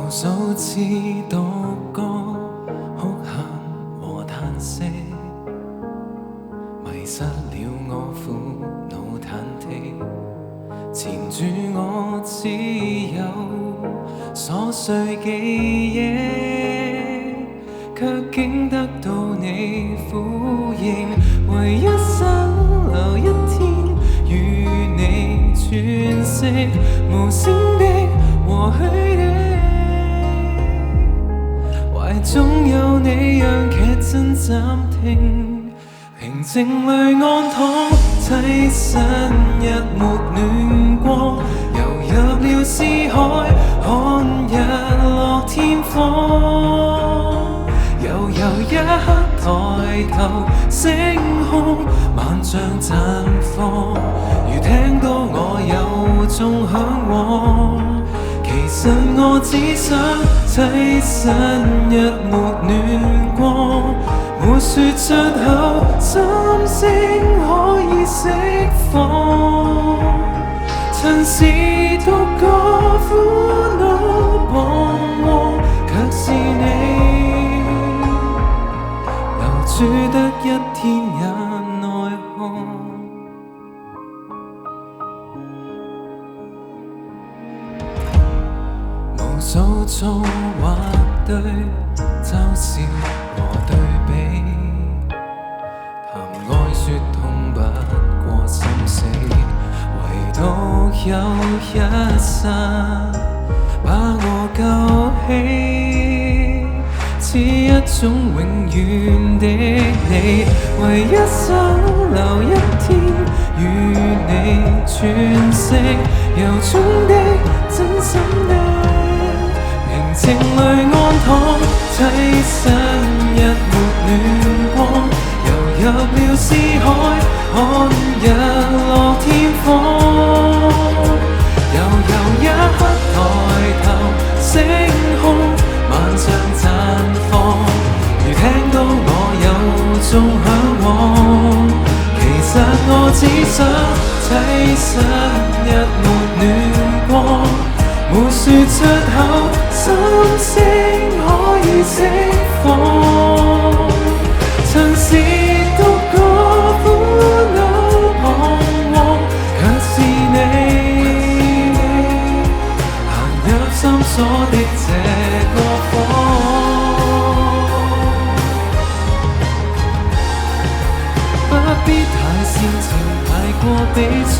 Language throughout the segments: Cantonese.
無數次獨歌哭喊和嘆息，迷失了我苦惱忐忑，纏住我只有瑣碎記憶，卻竟得到你呼應，為一生留一天與你喘息，無聲的和虛的，懷中有你讓劇真暫停，平靜裏安躺，棲身一抹暖光，遊入了思海，看日落天荒。悠悠一刻抬頭，星空萬象綻放，如聽到我有種向往。其實我只想棲身一抹暖光，沒說出口，心聲可以釋放。曾是獨個苦惱彷徨，卻是你留住得一天也奈何。無數錯或對，嘲笑和對比，談愛說痛不過心死，唯獨有一剎把我救起，似一種永遠的你，為一生留一天與你喘息，由衷的真心的，平靜裏安躺，棲身一抹暖光，遊入了思海，看日落天荒。悠悠一刻抬頭，星空萬象綻放，如聽到我有種向往。其實我只想棲身一抹暖光，沒說出口，心聲可以釋放。曾是獨個苦惱彷徨，卻是你行入心鎖的這個房，不必太煽情，太過悲愴。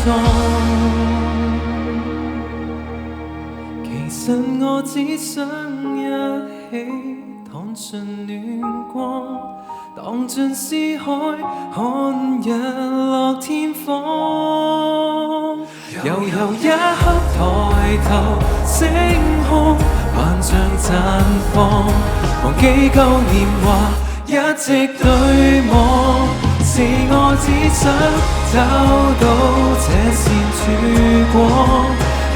其實我只想一起躺進暖光，蕩進思海，看日落天荒。悠悠一刻抬頭，星空萬象綻放，忘記舊年華，一直對望。是我只想找到這線曙光，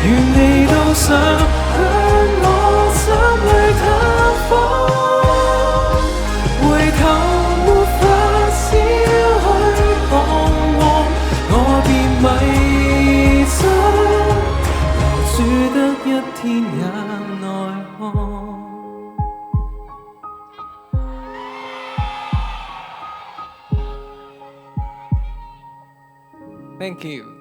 願你都想向我心裏探訪。回頭沒法消去彷徨，我便迷失，留住得一天也奈何。Thank you.